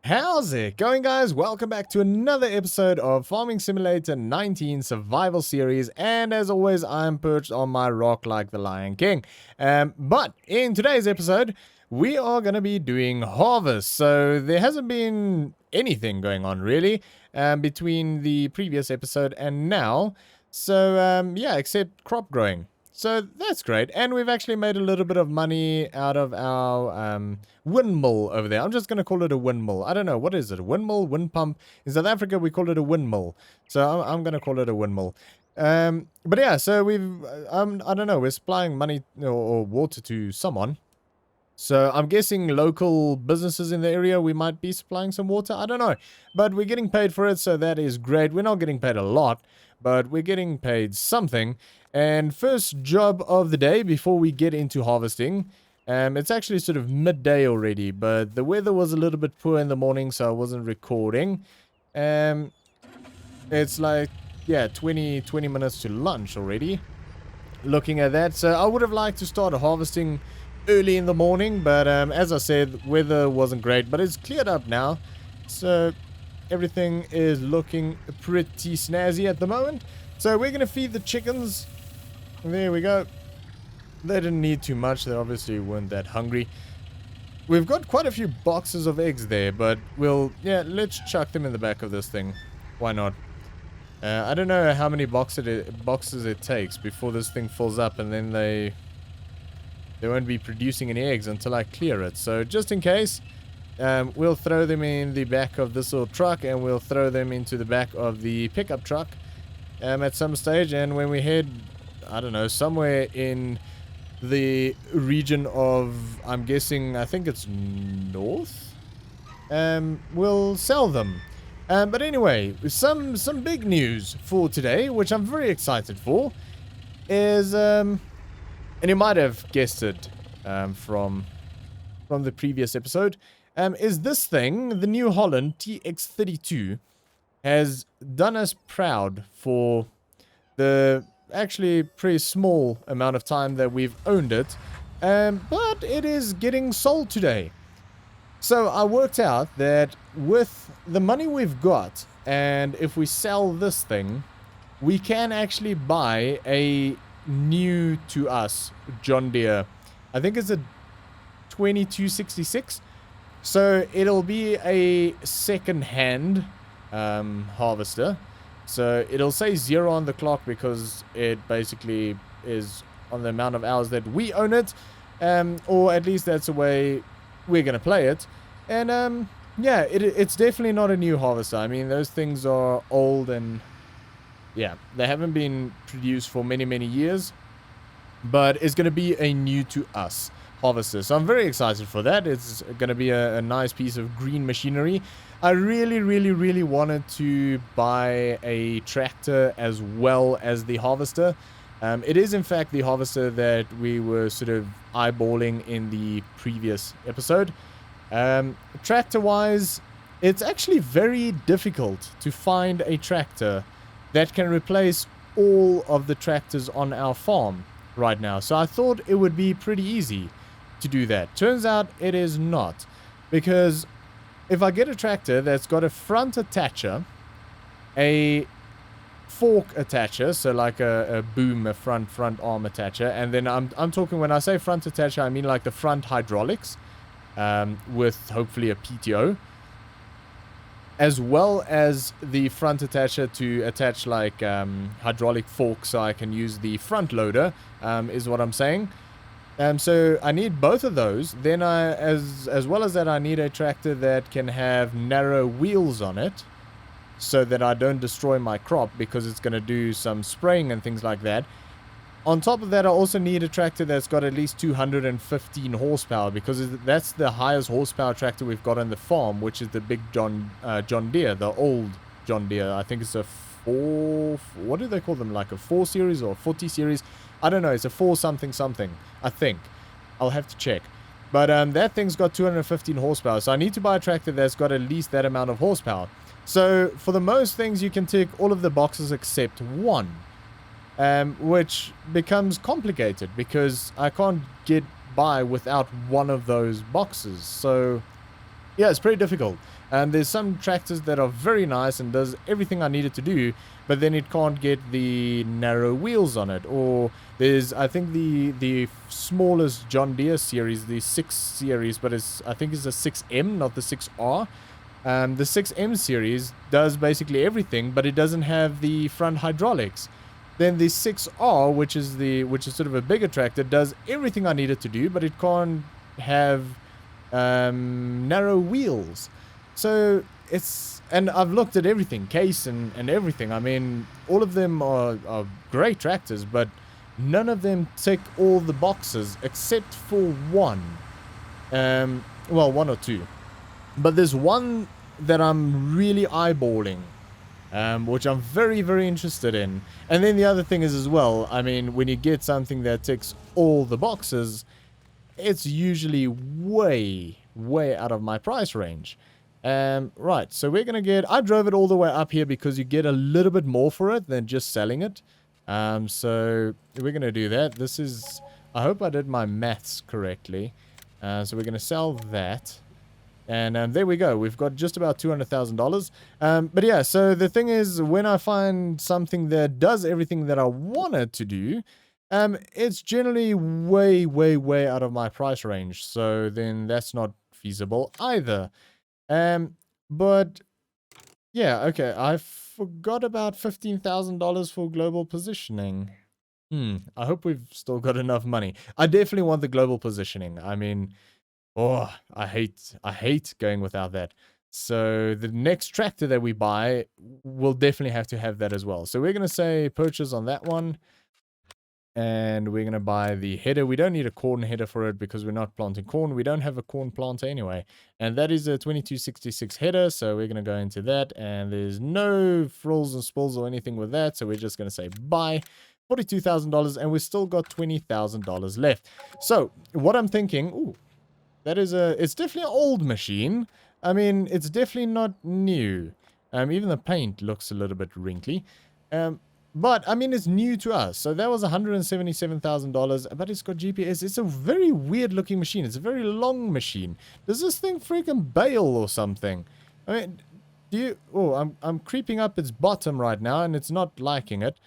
How's it going, guys? Welcome back to another episode of Farming Simulator 19 Survival Series, and as always, I'm perched on my rock like the Lion King. But in today's episode, we are going to be doing harvest, so there hasn't been anything going on, really, between the previous episode and now, so yeah, except crop growing. So that's great, and we've actually made a little bit of money out of our windmill over there. I'm just going to call it a windmill. I don't know, what is it? A windmill? Wind pump? In South Africa, we call it a windmill. So I'm going to call it a windmill. But yeah, so we've, I don't know, we're supplying money or water to someone. So I'm guessing local businesses in the area, we might be supplying some water. I don't know. But we're getting paid for it, so that is great. We're not getting paid a lot, but we're getting paid something. And first job of the day before we get into harvesting. It's actually sort of midday already, but the weather was a little bit poor in the morning, so I wasn't recording. It's like, yeah, 20 minutes to lunch already. Looking at that, so I would have liked to start harvesting early in the morning, but as I said, weather wasn't great, but it's cleared up now, so everything is looking pretty snazzy at the moment. So we're gonna feed the chickens. There we go. They didn't need too much, they obviously weren't that hungry. We've got quite a few boxes of eggs there, but let's chuck them in the back of this thing. Why not? I don't know how many boxes it takes before this thing fills up, and then they won't be producing any eggs until I clear it. So just in case, we'll throw them in the back of this little truck, and we'll throw them into the back of the pickup truck at some stage. And when we head, I don't know, somewhere in the region of, I'm guessing, I think it's north, we'll sell them. But anyway, some big news for today, which I'm very excited for, is and you might have guessed it from the previous episode, is this thing, the New Holland TX32, has done us proud for the actually pretty small amount of time that we've owned it, but it is getting sold today. So I worked out that with the money we've got, and if we sell this thing, we can actually buy a new to us John Deere. I think it's a 2266. So it'll be a second-hand harvester. So it'll say 0 on the clock because it basically is on the amount of hours that we own it, or at least that's the way we're gonna play it. And yeah, it's definitely not a new harvester. I mean, those things are old, and yeah, they haven't been produced for many years, but it's gonna be a new to us harvester. So I'm very excited for that. It's gonna be a nice piece of green machinery. I really wanted to buy a tractor as well as the harvester. It is in fact the harvester that we were sort of eyeballing in the previous episode. Tractor wise, it's actually very difficult to find a tractor that can replace all of the tractors on our farm right now. So I thought it would be pretty easy to do that. Turns out it is not, because if I get a tractor that's got a front attacher, a fork attacher, so like a boom, a front arm attacher, and then I'm talking, when I say front attacher, I mean like the front hydraulics, with hopefully a PTO, as well as the front attacher to attach like hydraulic forks so I can use the front loader, is what I'm saying. So I need both of those. Then as well as that, I need a tractor that can have narrow wheels on it, so that I don't destroy my crop, because it's going to do some spraying and things like that. On top of that, I also need a tractor that's got at least 215 horsepower, because that's the highest horsepower tractor we've got on the farm, which is the big John Deere, the old John Deere. I think it's a 4, what do they call them, like a 4 series or 40 series? I don't know, it's a 4 something, I think. I'll have to check. But that thing's got 215 horsepower, so I need to buy a tractor that's got at least that amount of horsepower. So for the most things, you can tick all of the boxes except one, which becomes complicated because I can't get by without one of those boxes. So yeah, it's pretty difficult. And there's some tractors that are very nice and does everything I need it to do, but then it can't get the narrow wheels on it. Or there's, I think, the smallest John Deere series, the 6 series, but I think it's a 6M, not the 6R. The 6M series does basically everything, but it doesn't have the front hydraulics. Then the 6R, which is sort of a bigger tractor, does everything I need it to do, but it can't have narrow wheels. So and I've looked at everything, case and everything. I mean, all of them are great tractors, but none of them tick all the boxes except for one. Well, one or two. But there's one that I'm really eyeballing, which I'm very, very interested in. And then the other thing is as well, I mean, when you get something that ticks all the boxes, it's usually way, way out of my price range. Right, so we're going to get... I drove it all the way up here because you get a little bit more for it than just selling it. So we're going to do that. This is... I hope I did my maths correctly. So we're going to sell that. And there we go. We've got just about $200,000. But yeah, so the thing is, when I find something that does everything that I want it to do, it's generally way, way, way out of my price range. So then that's not feasible either. But yeah, okay. I forgot about $15,000 for global positioning. I hope we've still got enough money. I definitely want the global positioning. I mean... Oh, I hate going without that. So the next tractor that we buy will definitely have to have that as well. So we're going to say purchase on that one. And we're going to buy the header. We don't need a corn header for it because we're not planting corn. We don't have a corn planter anyway. And that is a 2266 header. So we're going to go into that. And there's no frills and spills or anything with that. So we're just going to say buy. $42,000. And we've still got $20,000 left. So what I'm thinking... Ooh. It's definitely an old machine. I mean, it's definitely not new. Even the paint looks a little bit wrinkly. But, I mean, it's new to us. So that was $177,000, but it's got GPS. It's a very weird looking machine. It's a very long machine. Does this thing freaking bail or something? I mean, I'm creeping up its bottom right now, and it's not liking it.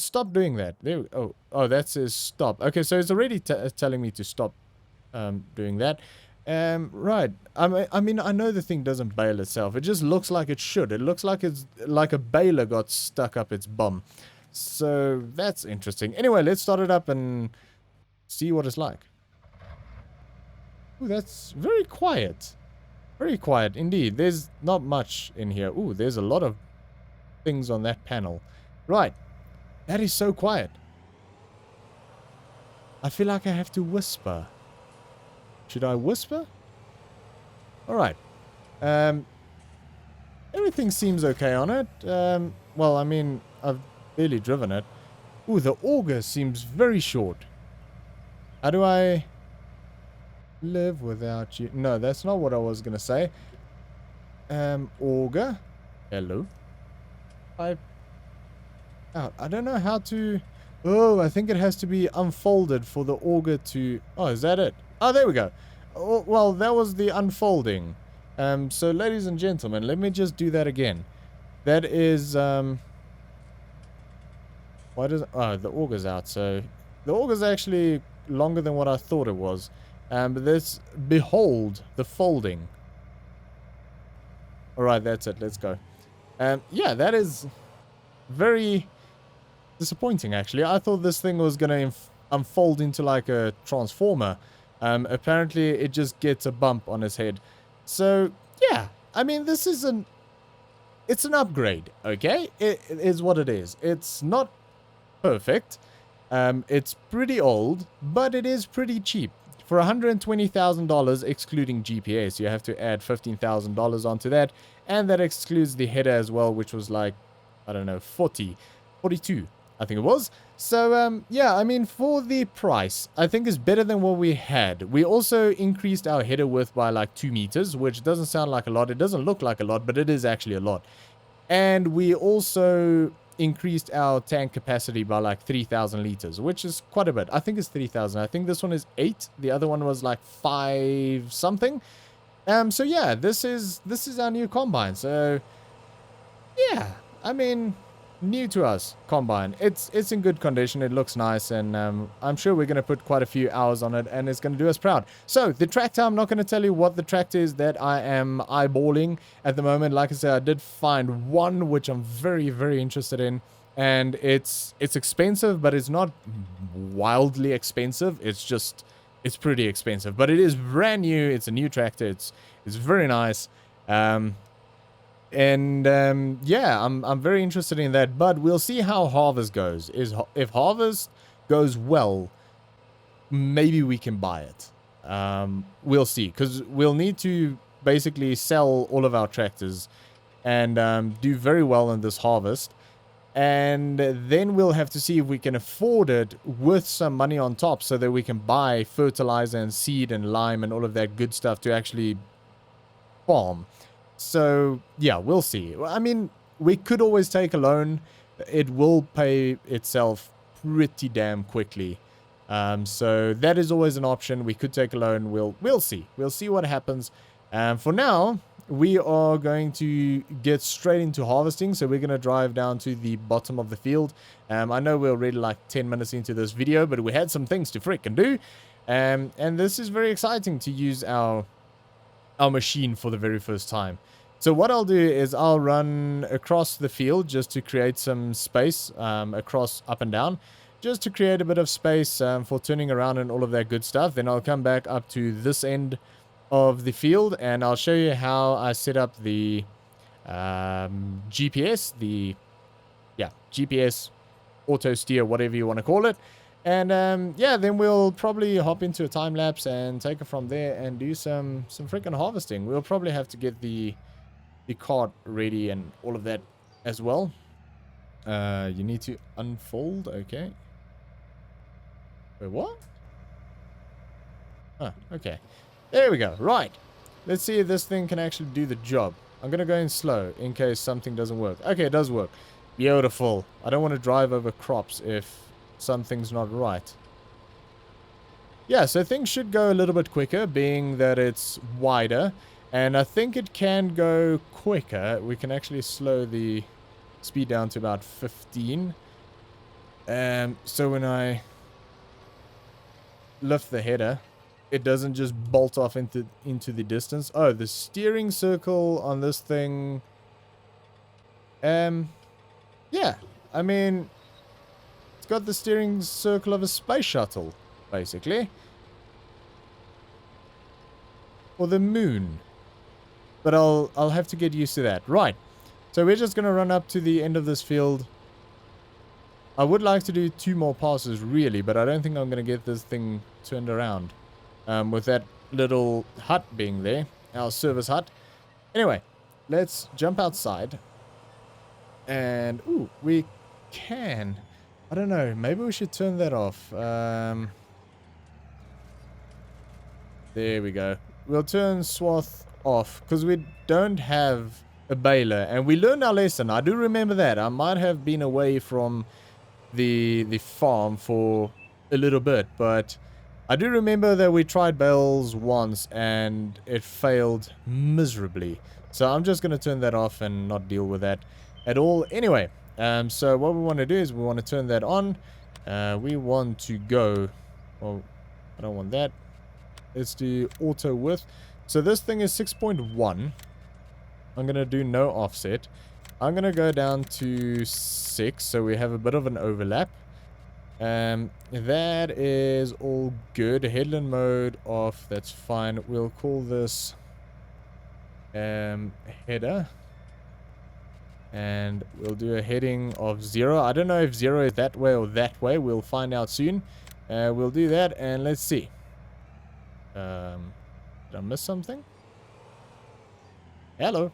Stop doing that. There. Oh, that says stop. Okay, so it's already telling me to stop doing that. Right. I mean, I know the thing doesn't bail itself. It just looks like it should. It looks like it's like a baler got stuck up its bum. So that's interesting. Anyway, let's start it up and see what it's like. Ooh, that's very quiet. Very quiet indeed. There's not much in here. Ooh, there's a lot of things on that panel. Right. That is so quiet. I feel like I have to whisper. Should I whisper? Alright. Everything seems okay on it. Well, I mean, I've barely driven it. Ooh, the auger seems very short. How do I live without you? No, that's not what I was going to say. Auger. Hello. I don't know how to... Oh, I think it has to be unfolded for the auger to... Oh, is that it? Oh, there we go. Oh, well, that was the unfolding. So, ladies and gentlemen, let me just do that again. That is, why does... Oh, the auger's out, so... The auger's actually longer than what I thought it was. But this... Behold the folding. Alright, that's it. Let's go. Yeah, that is very disappointing, actually. I thought this thing was going to unfold into like a transformer. Apparently it just gets a bump on his head. So, yeah. I mean, this is it's an upgrade, okay? It is what it is. It's not perfect. It's pretty old, but it is pretty cheap. For $120,000 excluding GPS, you have to add $15,000 onto that. And that excludes the header as well, which was like, I don't know, 42, I think it was. So, yeah, I mean, for the price, I think it's better than what we had. We also increased our header width by like 2 meters, which doesn't sound like a lot. It doesn't look like a lot, but it is actually a lot. And we also increased our tank capacity by like 3,000 liters, which is quite a bit. I think it's 3,000. I think this one is 8. The other one was like 5 something. So yeah, this is our new combine. So yeah, I mean, new to us combine. It's in good condition. It looks nice, and I'm sure we're gonna put quite a few hours on it, and it's gonna do us proud. So the tractor, I'm not gonna tell you what the tractor is that I am eyeballing at the moment. Like I said, I did find one which I'm very, very interested in, and it's expensive, but it's not wildly expensive. It's pretty expensive, but it is brand new. It's a new tractor. It's very nice. Yeah, I'm very interested in that, but we'll see how harvest goes. If harvest goes well, maybe we can buy it. We'll see, because we'll need to basically sell all of our tractors and do very well in this harvest. And then we'll have to see if we can afford it with some money on top so that we can buy fertilizer and seed and lime and all of that good stuff to actually farm. So, yeah, we'll see. I mean, we could always take a loan. It will pay itself pretty damn quickly. So that is always an option. We could take a loan. We'll see. We'll see what happens. For now, we are going to get straight into harvesting. So we're going to drive down to the bottom of the field. I know we're already like 10 minutes into this video, but we had some things to freaking do. And this is very exciting to use our machine for the very first time. So what I'll do is I'll run across the field just to create some space, across up and down, just to create a bit of space for turning around and all of that good stuff. Then I'll come back up to this end of the field and I'll show you how I set up the GPS, GPS, auto steer, whatever you want to call it. And yeah, then we'll probably hop into a time lapse and take it from there and do some freaking harvesting. We'll probably have to get the cart ready and all of that as well. You need to unfold, okay. Wait, what? Oh, okay. There we go. Right. Let's see if this thing can actually do the job. I'm gonna go in slow in case something doesn't work. Okay, it does work. Beautiful. I don't want to drive over crops if something's not right. Yeah, so things should go a little bit quicker, being that it's wider. And I think it can go quicker. We can actually slow the speed down to about 15. So when I lift the header, it doesn't just bolt off into the distance. Oh, the steering circle on this thing. Yeah, I mean, it's got the steering circle of a space shuttle, basically. Or the moon. But I'll have to get used to that. Right. So we're just going to run up to the end of this field. I would like to do 2 more passes, really, but I don't think I'm going to get this thing turned around. With that little hut being there. Our service hut. Anyway, let's jump outside. And, ooh, we can. I don't know. Maybe we should turn that off. There we go. We'll turn swath off because we don't have a baler. And we learned our lesson. I do remember that. I might have been away from the farm for a little bit. But I do remember that we tried bales once and it failed miserably. So I'm just going to turn that off and not deal with that at all. Anyway, so what we want to do is we want to turn that on. We want to go... Well, I don't want that. Let's do auto width. So this thing is 6.1. I'm going to do no offset. I'm going to go down to 6, so we have a bit of an overlap. That is all good. Headland mode off, that's fine. We'll call this header. And we'll do a heading of 0. I don't know if 0 is that way or that way. We'll find out soon. We'll do that and let's see. Did I miss something? Hello.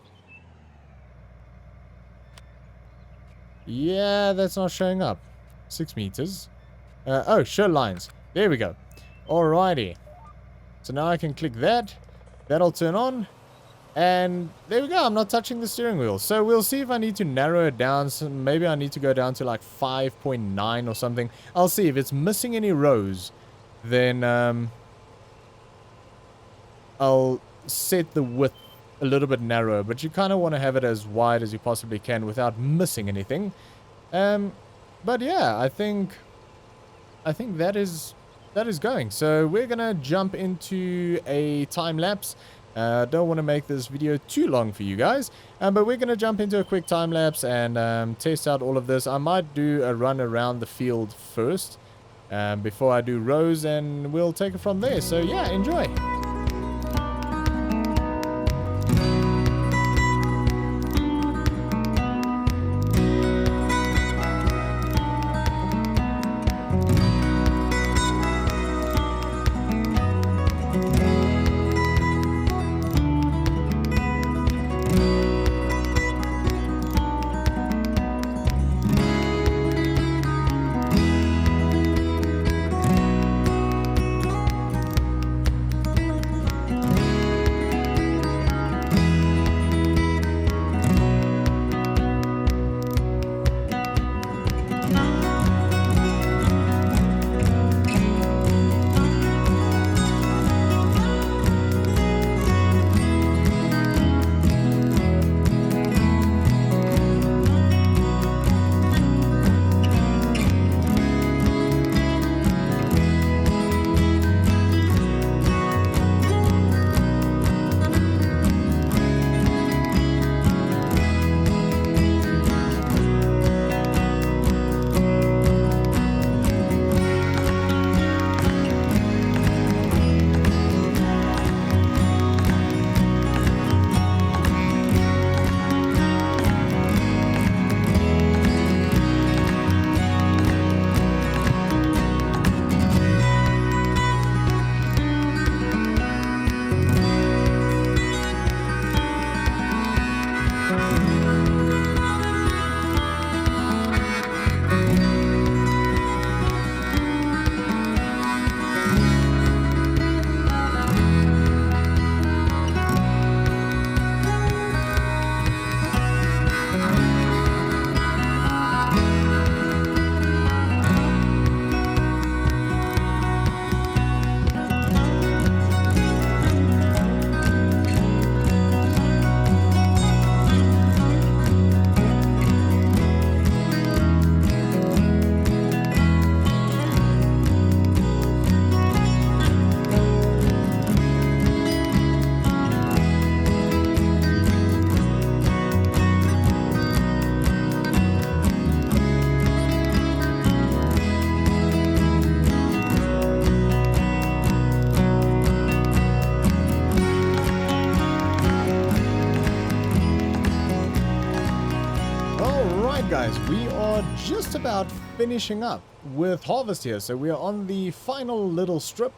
Yeah, that's not showing up. 6 meters. Oh, show lines. There we go. Alrighty. So now I can click that. That'll turn on. And there we go. I'm not touching the steering wheel. So we'll see if I need to narrow it down. So maybe I need to go down to like 5.9 or something. I'll see if it's missing any rows. Then I'll set the width a little bit narrower, but you kind of want to have it as wide as you possibly can without missing anything. But yeah, I think that is going. So we're gonna jump into a time lapse. Don't want to make this video too long for you guys, but we're gonna jump into a quick time lapse and test out all of this. I might do a run around the field first before I do rows, and we'll take it from there. So yeah, enjoy. Guys, we are just about finishing up with harvest here, so we are on the final little strip,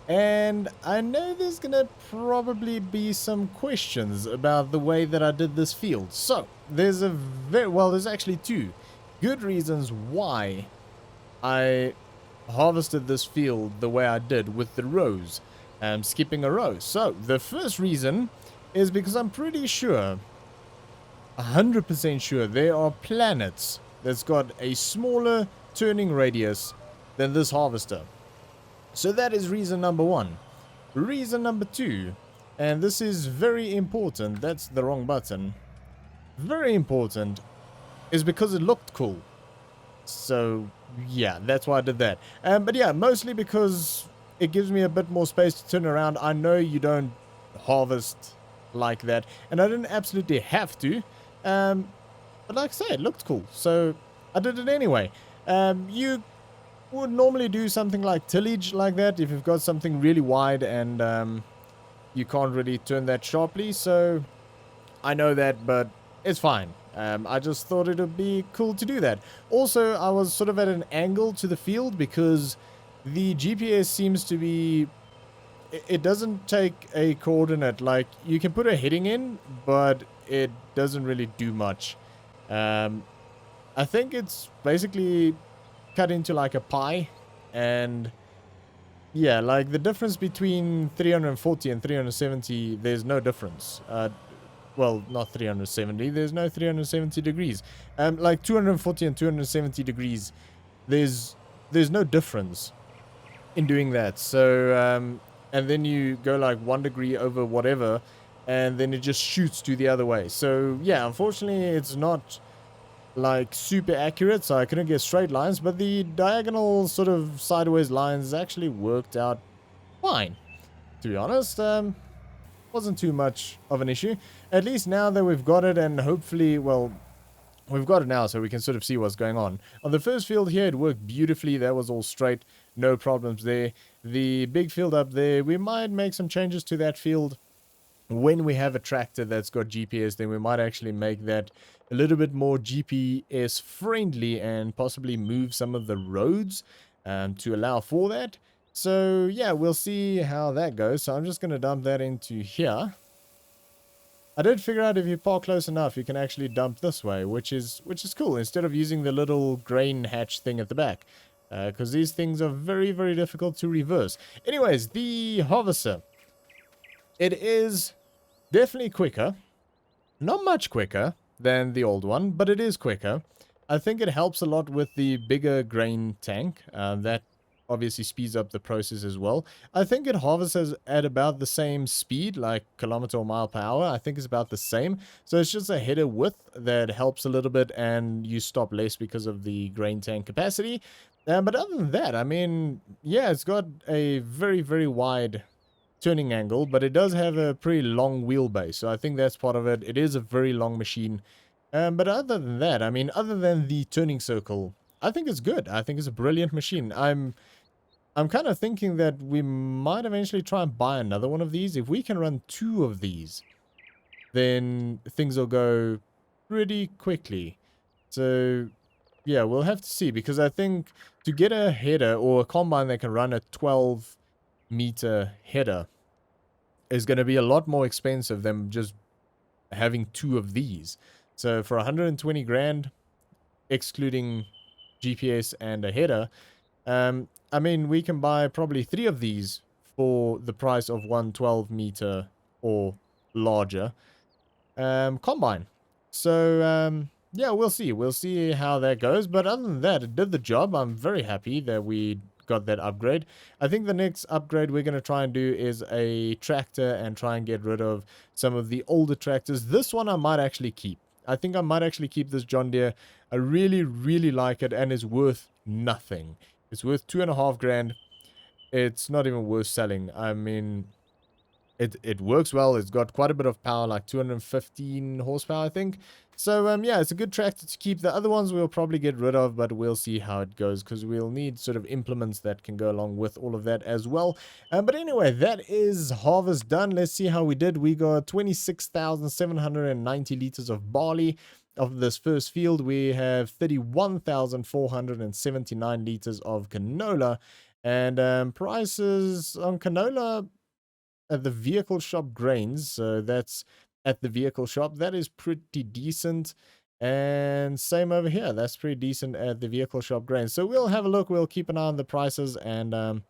and I know there's gonna probably be some questions about the way that I did this field. So there's there's actually two good reasons why I harvested this field the way I did with the rows, skipping a row. So the first reason is because I'm pretty sure, 100% sure, there are planets that's got a smaller turning radius than this harvester. So that is reason number one. Reason number two, and this is very important, that's the wrong button, very important, is because it looked cool. So yeah, that's why I did that. But yeah, mostly because it gives me a bit more space to turn around. I know you don't harvest like that, and I didn't absolutely have to. But like I said, it looked cool, so I did it anyway. You would normally do something like tillage like that if you've got something really wide and you can't really turn that sharply, so I know that, but it's fine. I just thought it would be cool to do that. Also, I was sort of at an angle to the field because the GPS seems to be... It doesn't take a coordinate. Like, you can put a heading in, but it doesn't really do much. I think it's basically cut into like a pie, and yeah, like the difference between 340 and 370, there's no difference. Well, not 370, there's no 370 degrees. Like 240 and 270 degrees, there's no difference in doing that. So and then you go like 1 degree over whatever, and then it just shoots to the other way. So yeah, unfortunately it's not like super accurate, so I couldn't get straight lines, but the diagonal sort of sideways lines actually worked out fine, to be honest. Wasn't too much of an issue. At least now that we've got it, and hopefully, well, we've got it now, so we can sort of see what's going on. On the first field here, it worked beautifully. That was all straight, no problems there. The big field up there, we might make some changes to that field. When we have a tractor that's got GPS, then we might actually make that a little bit more GPS friendly and possibly move some of the roads to allow for that. So yeah, we'll see how that goes. So I'm just going to dump that into here. I did figure out if you park close enough, you can actually dump this way, which is cool, instead of using the little grain hatch thing at the back. Because these things are very, very difficult to reverse. Anyways, the harvester. It is definitely quicker. Not much quicker than the old one, but it is quicker. I think it helps a lot with the bigger grain tank. That obviously speeds up the process as well. I think it harvests at about the same speed, like kilometer or mile per hour. I think it's about the same. So it's just a header width that helps a little bit, and you stop less because of the grain tank capacity. But other than that, I mean, yeah, it's got a very, very wide turning angle, but it does have a pretty long wheelbase, so I think that's part of it. It is a very long machine. But other than that, I mean, other than the turning circle, I think it's good. I think it's a brilliant machine. I'm kind of thinking that we might eventually try and buy another one of these. If we can run 2 of these, then things will go pretty quickly. So yeah, we'll have to see, because I think to get a header or a combine that can run a 12-meter header is going to be a lot more expensive than just having 2 of these. So for 120 grand, excluding GPS and a header, I mean, we can buy probably 3 of these for the price of one 12-meter or larger combine. So yeah, we'll see. We'll see how that goes. But other than that, it did the job. I'm very happy that we got that upgrade. I think the next upgrade we're going to try and do is a tractor and try and get rid of some of the older tractors. This one I might actually keep. I think I might actually keep this John Deere. I really, really like it, and it's worth nothing. It's worth 2.5 grand. It's not even worth selling. I mean, it works well. It's got quite a bit of power, like 215 horsepower, I think. So, yeah, it's a good tractor to keep. The other ones we'll probably get rid of, but we'll see how it goes, because we'll need sort of implements that can go along with all of that as well. But anyway, that is harvest done. Let's see how we did. We got 26,790 liters of barley. Of this first field, we have 31,479 liters of canola. And prices on canola at the vehicle shop grains, so that's at the vehicle shop, that is pretty decent. And same over here, that's pretty decent at the vehicle shop grains. So we'll have a look, we'll keep an eye on the prices and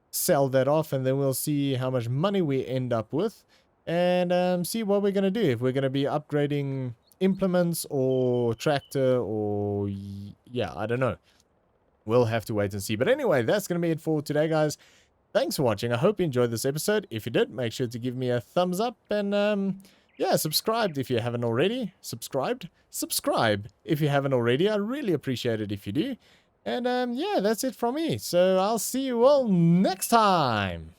sell that off, and then we'll see how much money we end up with, and see what we're going to do, if we're going to be upgrading implements or tractor, or yeah, I don't know. We'll have to wait and see. But anyway, that's going to be it for today, guys. Thanks for watching. I hope you enjoyed this episode. If you did, make sure to give me a thumbs up, and yeah, subscribe if you haven't already. Subscribe if you haven't already. I really appreciate it if you do. And yeah, that's it from me. So I'll see you all next time.